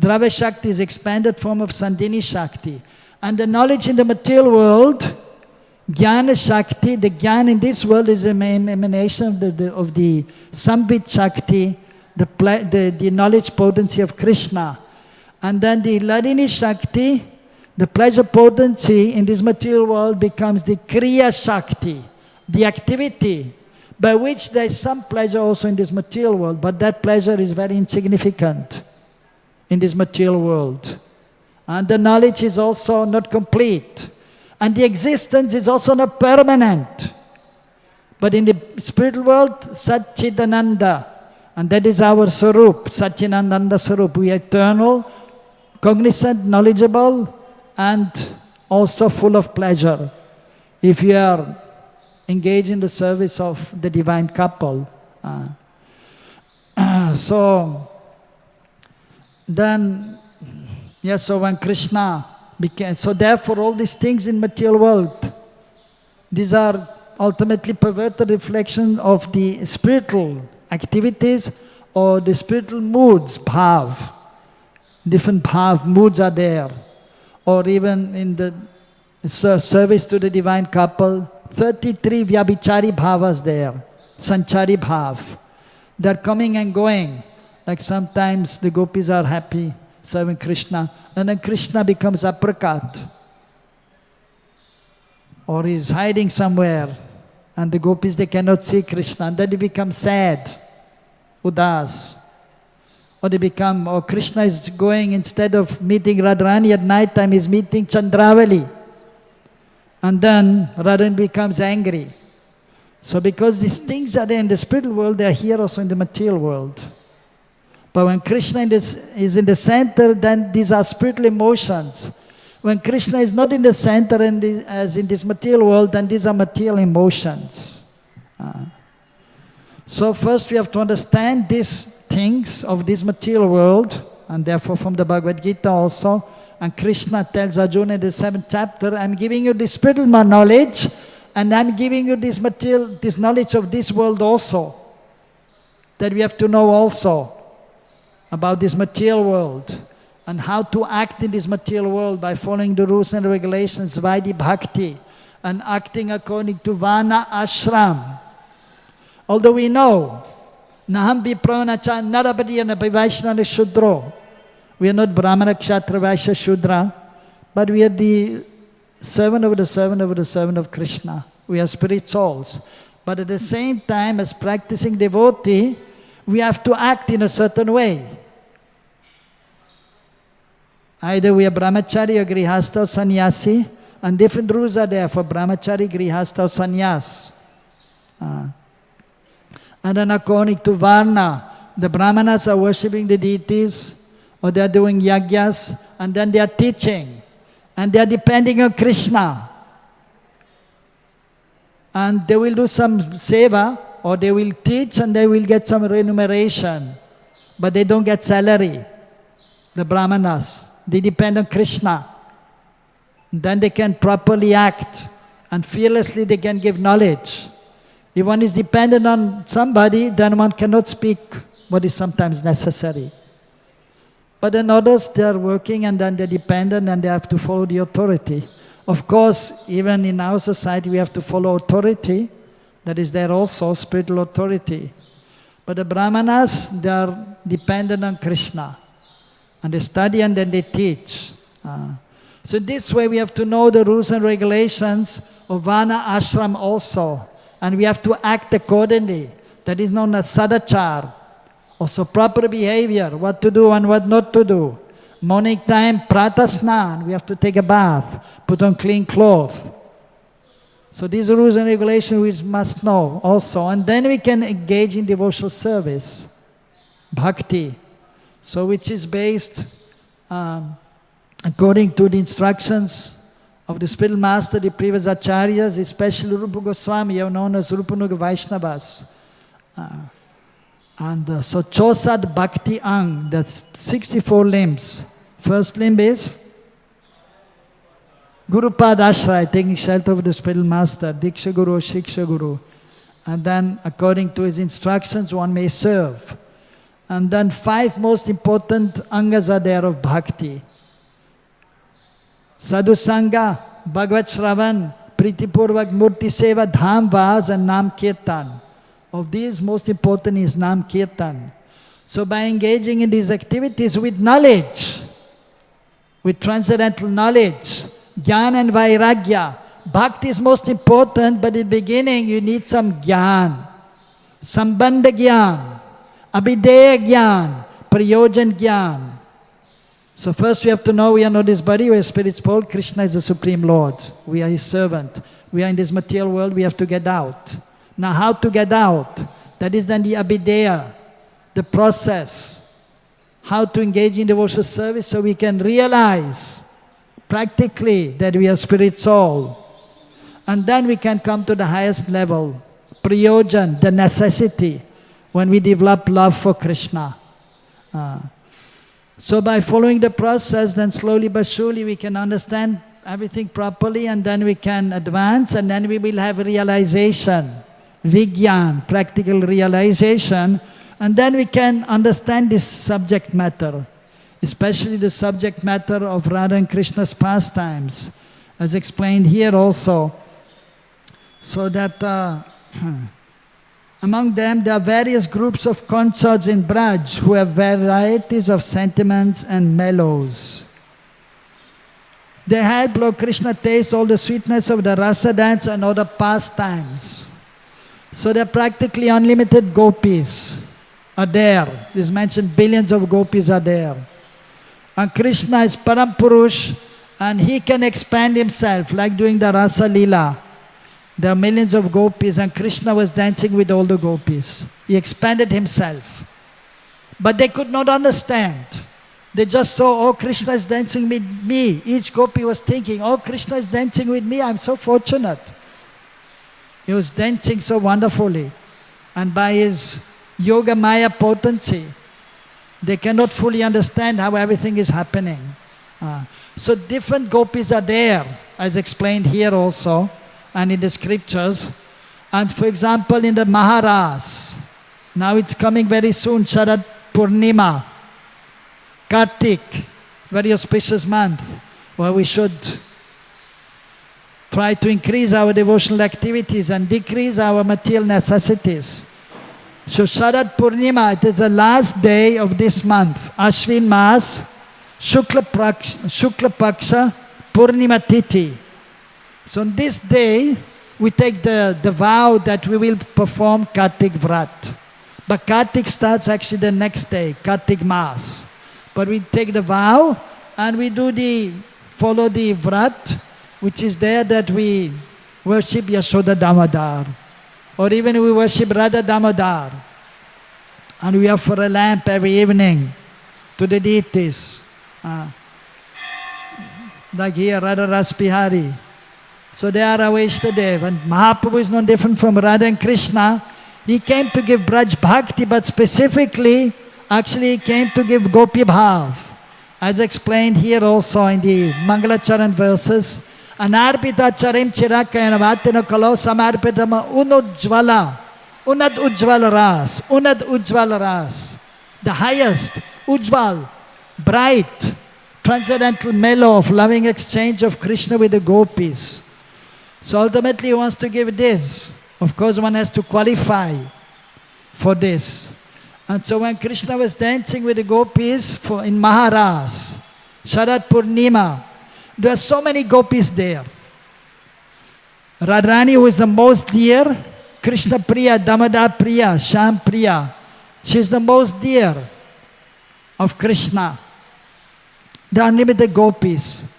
Dravya Shakti is expanded form of Sandhini Shakti. And the knowledge in the material world, Jnana Shakti, the Jnana in this world is an emanation of the Samvit Shakti, the knowledge potency of Krishna. And then the Ladini Shakti, the pleasure potency in this material world becomes the Kriya Shakti, the activity by which there is some pleasure also in this material world, but that pleasure is very insignificant in this material world. And the knowledge is also not complete. And the existence is also not permanent. But in the spiritual world, Satchidananda, and that is our Sarup, Satchidananda Sarup. We are eternal, cognizant, knowledgeable, and also full of pleasure. if you are engaged in the service of the divine couple. So then, so when Krishna became, so therefore all these things in material world, these are ultimately perverted reflection of the spiritual activities or the spiritual moods, bhav. Different bhav, moods are there. Or even in the service to the divine couple, 33 vyabhichari bhavas there, sanchari bhav. They're coming and going. Like sometimes the gopis are happy serving Krishna, and then Krishna becomes apricot. Or he's hiding somewhere, and the gopis, they cannot see Krishna, and then they become sad, udas. Or they become, or Krishna is going, instead of meeting Radharani at night time, he's meeting Chandravali. And then Radharani becomes angry. So because these things are there in the spiritual world, they are here also in the material world. But when Krishna is in the center, then these are spiritual emotions. When Krishna is not in the center, as in this material world, then these are material emotions. So first we have to understand these things of this material world, and therefore from the Bhagavad-gita also, and Krishna tells Arjuna in the 7th chapter, I'm giving you this spiritual knowledge, and I'm giving you this material, this knowledge of this world also, that we have to know also about this material world, and how to act in this material world by following the rules and regulations, Vaidhi Bhakti, and acting according to Vana Ashram. Although we know, Naham Vipranacha Narabadiyana Vaishnava Shudro, we are not Brahmana, Kshatriya, Vaishya, Shudra, but we are the servant of the servant of the servant of Krishna. We are spirit souls. But at the same time, as practicing devotee, we have to act in a certain way. Either we are brahmachari or grihastha or sannyasi, and different rules are there for brahmachari, grihastha or sannyas. And then according to Varna, the brahmanas are worshipping the deities, or they are doing yagyas, and then they are teaching. And they are depending on Krishna. And they will do some seva, or they will teach and they will get some remuneration. But they don't get salary, the brahmanas. They depend on Krishna. Then they can properly act, and fearlessly they can give knowledge. If one is dependent on somebody, then one cannot speak what is sometimes necessary. But then others, they are working and then they're dependent and they have to follow the authority. Of course, even in our society, we have to follow authority. That is there also, spiritual authority. But the brahmanas, they are dependent on Krishna. And they study and then they teach. So this way we have to know the rules and regulations of Vana Ashram also. And we have to act accordingly. That is known as sadachar. Also proper behavior, what to do and what not to do. Morning time, pratasnan, we have to take a bath, put on clean clothes. So these rules and regulations we must know also. And then we can engage in devotional service, bhakti. So which is based according to the instructions of the spiritual master, the previous acharyas, especially Rupa Goswami, known as Rupanuga Vaishnavas. So Chosad Bhakti Ang, that's 64 limbs. First limb is Guru Pad Ashray, taking shelter of the spiritual master, Diksha Guru, Shiksha Guru. And then according to his instructions, one may serve. And then 5 most important angas are there of bhakti. Sadhu Sangha, Bhagavat Shravan, Priti Purvak, Murti Seva, Dham Vaz and Nam Kirtan. Of these, most important is Nam Kirtan. So by engaging in these activities with knowledge, with transcendental knowledge, Jnana and Vairagya, Bhakti is most important, but in the beginning you need some Jnana, Sambandha Jnana, Abhideya Jnana, Prayojan Jnana. So first we have to know we are not this body, we are spirit soul. Krishna is the Supreme Lord. We are His servant. We are in this material world, we have to get out. Now how to get out? That is then the abhideya, the process. How to engage in devotional service so we can realize practically that we are spirit soul. And then we can come to the highest level, prayojan, the necessity, when we develop love for Krishna. So by following the process, then slowly but surely we can understand everything properly, and then we can advance, and then we will have realization, vigyan, practical realization, and then we can understand this subject matter, especially the subject matter of Radha and Krishna's pastimes, as explained here also. So that among them there are various groups of consorts in Braj who have varieties of sentiments and mellows. They help Lord Krishna taste all the sweetness of the rasa dance and other pastimes. So there are practically unlimited gopis are there. It is mentioned billions of gopis are there. And Krishna is Param Purush, and he can expand himself like doing the Rasa Leela. There are millions of gopis, and Krishna was dancing with all the gopis. He expanded himself. But they could not understand. They just saw, oh, Krishna is dancing with me. Each gopi was thinking, oh, Krishna is dancing with me. I'm so fortunate. He was dancing so wonderfully. And by his yoga maya potency, they cannot fully understand how everything is happening. So different gopis are there, as explained here also, and in the scriptures. And for example, in the Maharas, now it's coming very soon, Sharad Purnima, Kartik, very auspicious month, where we should try to increase our devotional activities and decrease our material necessities. So Sharad Purnima, it is the last day of this month, Ashwin Mas, Shukla Paksha, Purnima Titi. So on this day, we take the vow that we will perform Kartik Vrat. But Kartik starts actually the next day, Kartik Mas. But we take the vow and we follow the Vrat, which is there that we worship Yashoda Damodar. Or even we worship Radha Damodar. And we offer a lamp every evening to the deities. Like here, RadhaRasbihari. So they are our Ishtadev. And Mahaprabhu is no different from Radha and Krishna. He came to give Braj Bhakti, but specifically, actually he came to give Gopi Bhav. As explained here also in the Mangala Charan verses. Anarpita charim chirakayana vatino kalo samarpitama unujvala. Unad ujjval ras. Unad ujjval ras. The highest, ujjval, bright, transcendental mellow of loving exchange of Krishna with the gopis. So ultimately he wants to give this. Of course one has to qualify for this. And so when Krishna was dancing with the gopis in Maharas, Sharad Purnima, there are so many gopis there. Radharani, who is the most dear, Krishna Priya, Damodar Priya, Sham Priya, she is the most dear of Krishna. There are unlimited gopis,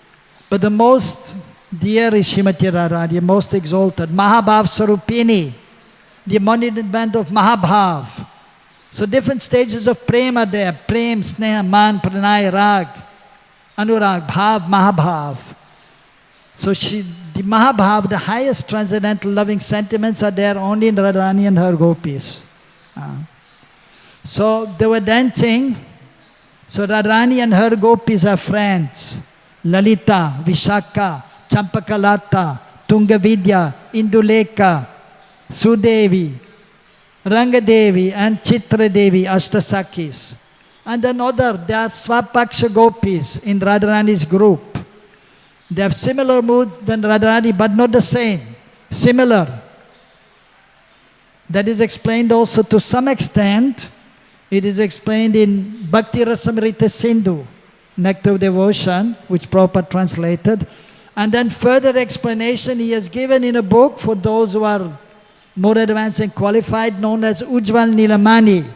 but the most dear is Srimati Radharani, the most exalted. Mahabhav Sarupini, the embodiment of Mahabhav. So different stages of prema are there. Prem, Sneha, Man, Pranay, Rag, Anurag, Bhav, Mahabhav. So the Mahabhav, the highest transcendental loving sentiments are there only in Radharani and her gopis. So they were dancing. So Radharani and her gopis are friends. Lalita, Vishaka, Champakalata, Tungavidya, Induleka, Sudevi, Rangadevi and Chitradevi, Ashtasakis. And another, there are Swapaksha gopis in Radharani's group. They have similar moods than Radharani, but not the same. Similar. That is explained also to some extent. It is explained in Bhakti Rasamrita Sindhu, Nectar of Devotion, which Prabhupada translated. And then further explanation he has given in a book for those who are more advanced and qualified, known as Ujjval Nilamani.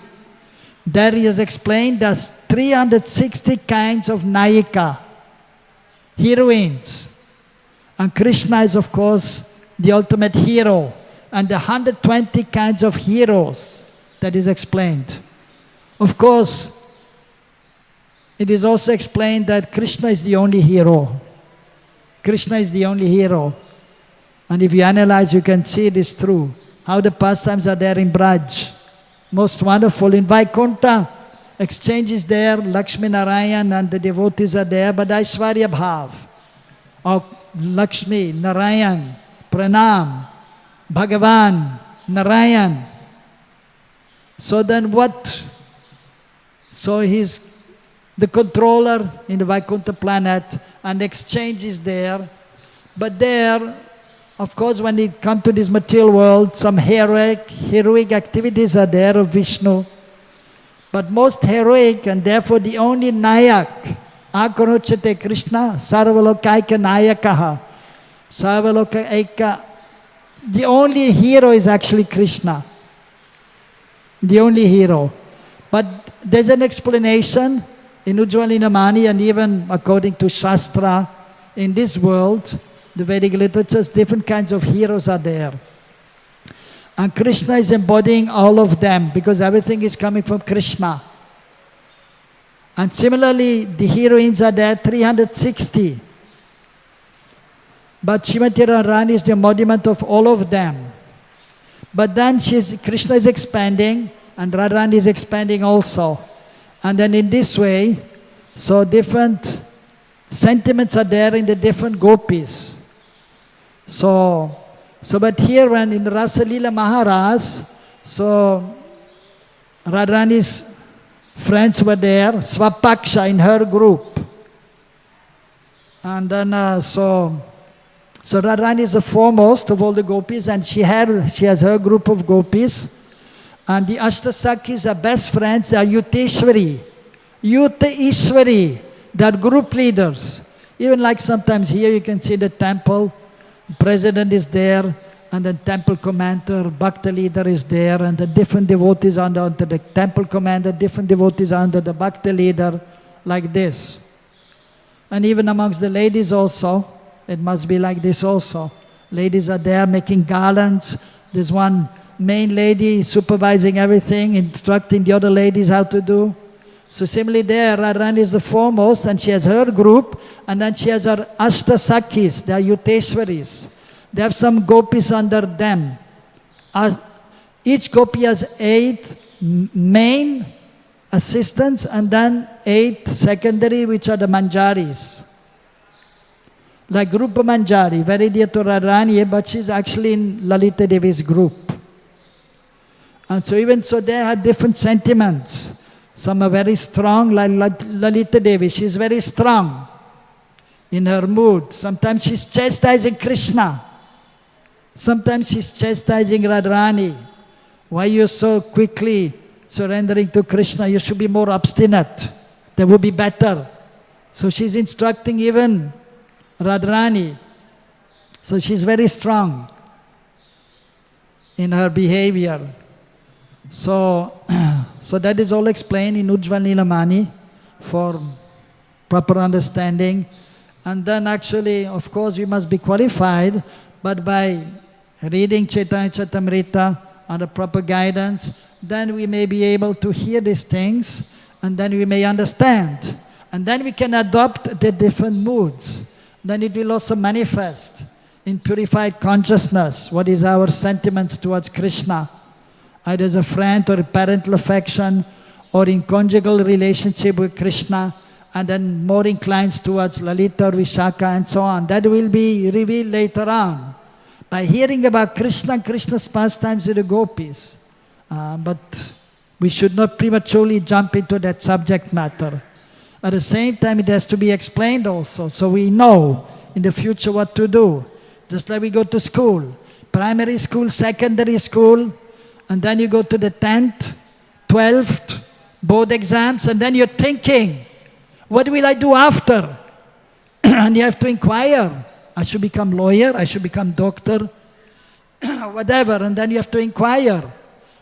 There he has explained there's 360 kinds of Nayika, heroines. And Krishna is, of course, the ultimate hero. And the 120 kinds of heroes that is explained. Of course, it is also explained that Krishna is the only hero. Krishna is the only hero. And if you analyze, you can see it is true. How the pastimes are there in Braj. Most wonderful. In Vaikuntha, exchange is there, Lakshmi Narayan and the devotees are there, but Aishwarya Bhav. Or Lakshmi, Narayan, Pranam, Bhagavan, Narayan. So then what? So he's the controller in the Vaikuntha planet, and exchange is there. But there, of course, when it comes to this material world, some heroic activities are there of Vishnu. But most heroic, and therefore the only Nayak, Akarochate Krishna, Sarvalokaika Nayakaha, Sarvalokaika, the only hero is actually Krishna. The only hero. But there's an explanation in Ujjvalinamani, and even according to Shastra, in this world, the Vedic literatures, different kinds of heroes are there. And Krishna is embodying all of them because everything is coming from Krishna. And similarly, the heroines are there, 360. But Srimati Radharani is the embodiment of all of them. But then Krishna is expanding and Radharani is expanding also. And then in this way, so different sentiments are there in the different gopis. But here when in Rasa Leela Maharaj, so Radharani's friends were there, Swapaksha in her group. And then so Radharani is the foremost of all the gopis, and she has her group of gopis. And the Ashtasakis are best friends, they are Yuteshwari. They are group leaders. Even like sometimes here you can see the temple, president is there, and the temple commander, Bhakta leader is there, and the different devotees under the temple commander, different devotees under the Bhakta leader, like this. And even amongst the ladies also, it must be like this also. Ladies are there making garlands. There's one main lady supervising everything, instructing the other ladies how to do. So similarly there, Radharani is the foremost, and she has her group, and then she has her Ashtasakis, they are Yuteshwaris. They have some gopis under them. Each gopi has 8 main assistants, and then 8 secondary, which are the manjaris. Like Rupa Manjari, very dear to Radharani, but she's actually in Lalita Devi's group. And so even so they have different sentiments. Some are very strong, like Lalita Devi. She's very strong in her mood. Sometimes she's chastising Krishna. Sometimes she's chastising Radharani. Why you so quickly surrendering to Krishna? You should be more obstinate. That would be better. So she's instructing even Radharani. So she's very strong in her behavior. So that is all explained in Ujjvalinamani for proper understanding. And then actually, of course, you must be qualified, but by reading Chaitanya Charitamrita under proper guidance, then we may be able to hear these things, and then we may understand. And then we can adopt the different moods. Then it will also manifest in purified consciousness. What is our sentiments towards Krishna? Either as a friend or a parental affection, or in conjugal relationship with Krishna, and then more inclines towards Lalita or Vishaka and so on. That will be revealed later on by hearing about Krishna and Krishna's pastimes with the gopis. But we should not prematurely jump into that subject matter. At the same time, it has to be explained also, so we know in the future what to do. Just like we go to school, primary school, secondary school, and then you go to the 10th, 12th, board exams, and then you're thinking, what will I do after? And you have to inquire. I should become lawyer, I should become doctor, whatever, and then you have to inquire.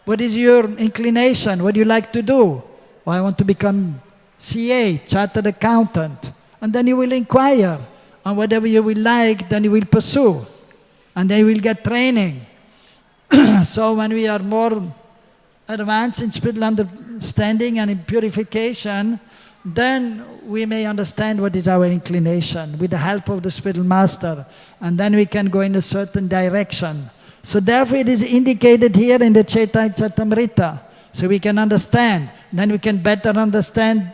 What is your inclination? What do you like to do? Well, I want to become CA, chartered accountant. And then you will inquire. And whatever you will like, then you will pursue. And then you will get training. So when we are more advanced in spiritual understanding and in purification, then we may understand what is our inclination with the help of the spiritual master, and then we can go in a certain direction. So therefore it is indicated here in the Chaitanya Charitamrita, so we can understand. Then we can better understand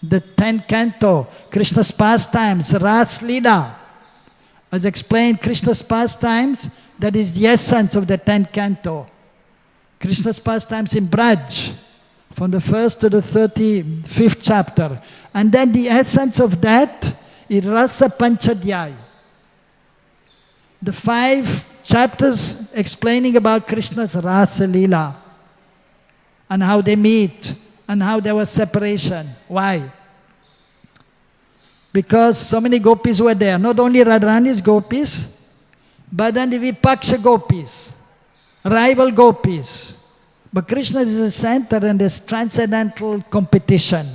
the 10th canto, Krishna's pastimes, Ras Lila. As explained, Krishna's pastimes, that is the essence of the 10th canto. Krishna's pastimes in Braj, from the 1st to the 35th chapter. And then the essence of that is Rasa Panchadhyaya. The 5 chapters explaining about Krishna's Rasa Lila and how they meet and how there was separation. Why? Because so many gopis were there. Not only Radharani's gopis, but then the Vipaksha gopis, rival gopis. But Krishna is the center and there's transcendental competition.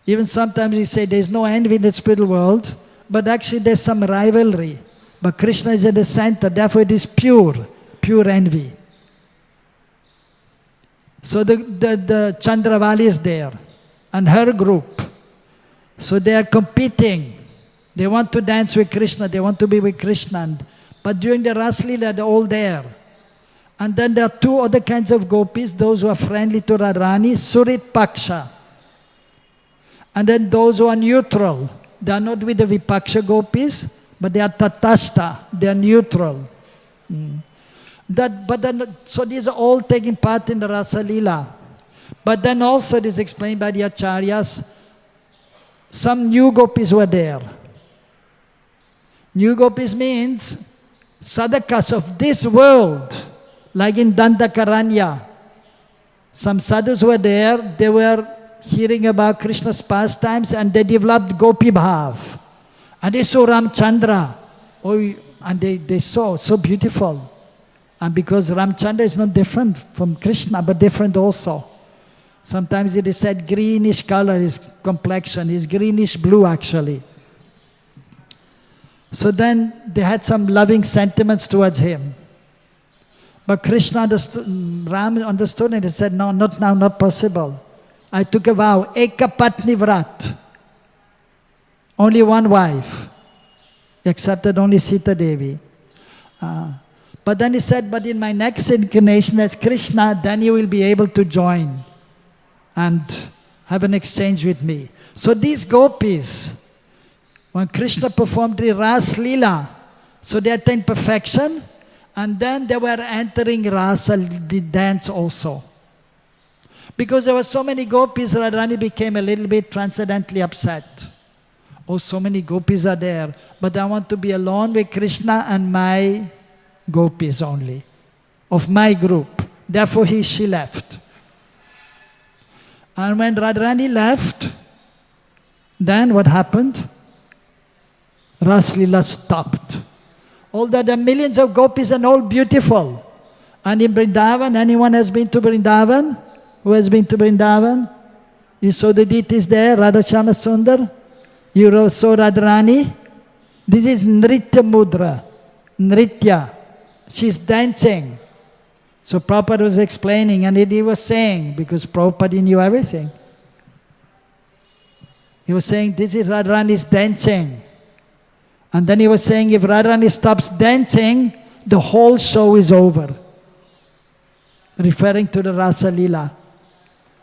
Even sometimes we say there's no envy in the spiritual world, but actually there's some rivalry. But Krishna is at the center, therefore it is pure envy. So the Chandravali is there, and her group. So they are competing. They want to dance with Krishna, they want to be with Krishna. But during the Raslila, they're all there. And then there are 2 other kinds of gopis, those who are friendly to Radharani, Surit Paksha. And then those who are neutral. They are not with the Vipaksha gopis, but they are Tatastha, they are neutral. So these are all taking part in the Rasa Lila. But then also it is explained by the Acharyas, some new gopis were there. New gopis means sadhakas of this world, like in Dandakaranya. Some sadhus were there, they were hearing about Krishna's pastimes and they developed Gopi Bhav. And they saw Ramchandra, and they saw, so beautiful. And because Ramchandra is not different from Krishna, but different also. Sometimes it is said greenish color, his complexion is greenish blue actually. So then they had some loving sentiments towards him. But Krishna understood, Ram understood and he said, no, not now, not possible. I took a vow, Ekapatni Vrat. Only one wife. He accepted only Sita Devi. But then he said, but in my next incarnation as Krishna, then you will be able to join and have an exchange with me. So these gopis, when Krishna performed the Ras Lila, so they attained perfection, and then they were entering Rasa, the dance also. Because there were so many gopis, Radharani became a little bit transcendently upset. Oh, so many gopis are there, but I want to be alone with Krishna and my gopis only, of my group. Therefore she left. And when Radharani left, then what happened? Raslila stopped. Although there are millions of gopis and all beautiful. And in Vrindavan, anyone has been to Vrindavan? Who has been to Vrindavan? You saw the deities there, Radhashama Sundar? You saw Radharani? This is Nritya Mudra. Nritya. She's dancing. So Prabhupada was explaining and he was saying, because Prabhupada knew everything. He was saying, this is Radharani's dancing. And then he was saying, if Radharani stops dancing, the whole show is over. Referring to the Rasa Lila.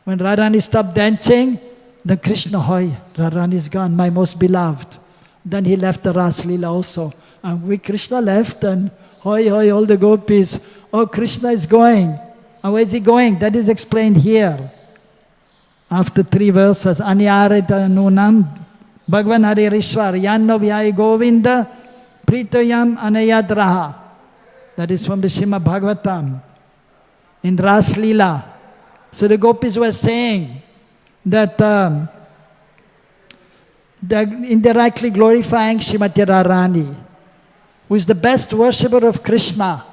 When Radharani stopped dancing, then Krishna, hoy, Radharani is gone, my most beloved. Then he left the Rasa Lila also. And we Krishna left and hoy, all the gopis, oh, Krishna is going. And where is he going? That is explained here. After 3 verses, Anyarita Nunam, Bhagavan Hare Rishwar, Yanno Vyai Govinda, Pritayam Anayadraha. That is from the Srimad Bhagavatam. In Ras Lila. So the gopis were saying that they're indirectly glorifying Srimati Radharani, who is the best worshipper of Krishna.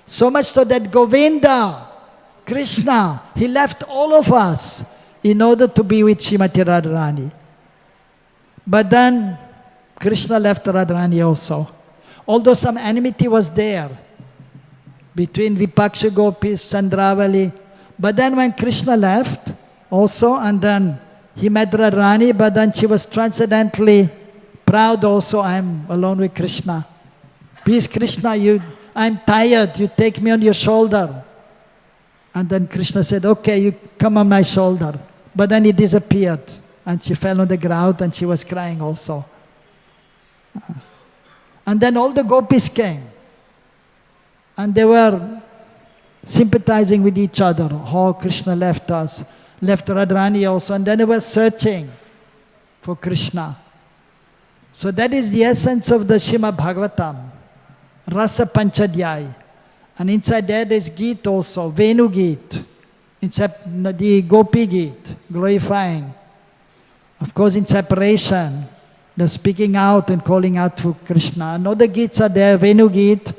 So much so that Govinda, Krishna, he left all of us in order to be with Srimati Radharani. But then Krishna left Radharani also. Although some enmity was there between Vipaksha gopis, Chandravali. But then when Krishna left also, and then he met Radharani, but then she was transcendently proud also. I'm alone with Krishna. Please, Krishna, I'm tired. You take me on your shoulder. And then Krishna said, okay, you come on my shoulder. But then he disappeared. And she fell on the ground and she was crying also. And then all the gopis came. And they were sympathizing with each other. Oh, Krishna left us. Left Radharani also. And then they were searching for Krishna. So that is the essence of the Srimad Bhagavatam. Rasa Panchadhyay. And inside there is Geet also, Venu Geet. Inside the Gopi Geet, glorifying. Of course, in separation, the speaking out and calling out for Krishna. And other Geets are there, Venu Geet,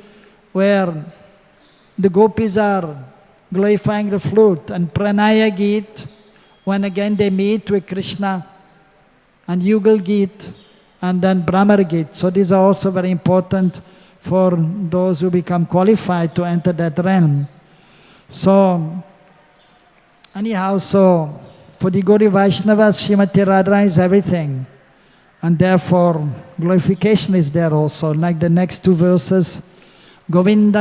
where the Gopis are glorifying the flute. And Pranaya Geet, when again they meet with Krishna. And Yugal Geet, and then Brahmar Geet. So these are also very important for those who become qualified to enter that realm. So, anyhow, so for the Gaudiya Vaishnavas, Srimati Radharani is everything. And therefore, glorification is there also. Like the next two verses, Govinda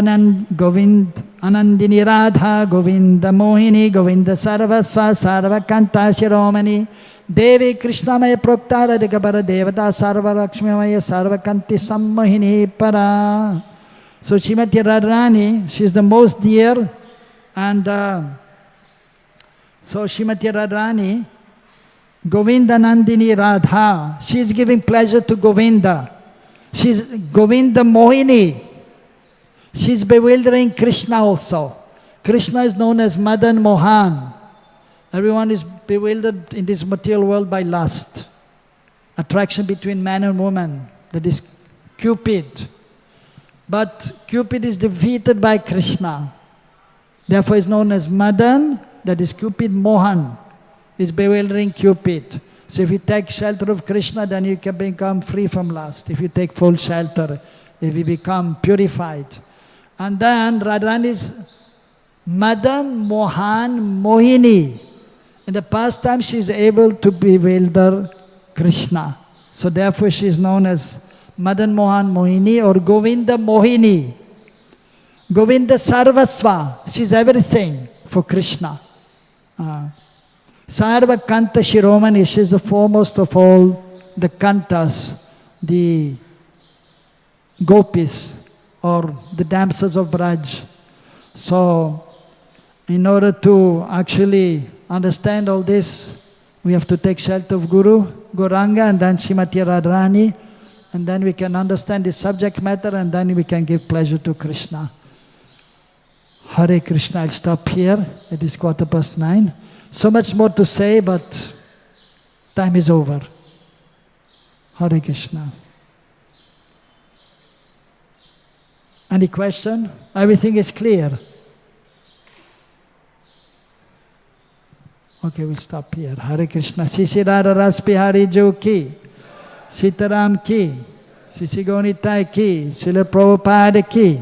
Anandini Radha, Govinda Mohini, Govinda Sarvasva, Sarva Kanta Shiromani, Devi Krishnamaya Proktara Digabara Devata Sarva Lakshmimaya Sarva Kanti Sammohini Para. So Srimati Radharani, she is the most dear, and so Srimati Radharani, Govinda Nandini Radha, she is giving pleasure to Govinda. She is Govinda Mohini. She is bewildering Krishna also. Krishna is known as Madan Mohan. Everyone is bewildered in this material world by lust. Attraction between man and woman. That is Cupid. But Cupid is defeated by Krishna. Therefore is known as Madan, that is Cupid. Mohan is bewildering Cupid. So if you take shelter of Krishna, then you can become free from lust. If you take full shelter, if you become purified. And then Radharani is Madan, Mohan, Mohini. In the pastime, she is able to bewilder Krishna. So therefore she is known as Madan Mohan Mohini or Govinda Mohini. Govinda Sarvasva, she is everything for Krishna. Sarva Kanta Shiromani, she is the foremost of all the Kantas, the Gopis or the damsels of Braj. So in order to actually understand all this, we have to take shelter of Guru, Gauranga, and then Srimati Radharani, and then we can understand the subject matter, and then we can give pleasure to Krishna. Hare Krishna. I'll stop here. It is 9:15. So much more to say, but time is over. Hare Krishna. Any question? Everything is clear. Okay, we'll stop here. Hare Krishna. SriSriRadhaRasbihariTemple ki. Sitaram ki. Sri Gaunitai ki. Srila Prabhupada ki.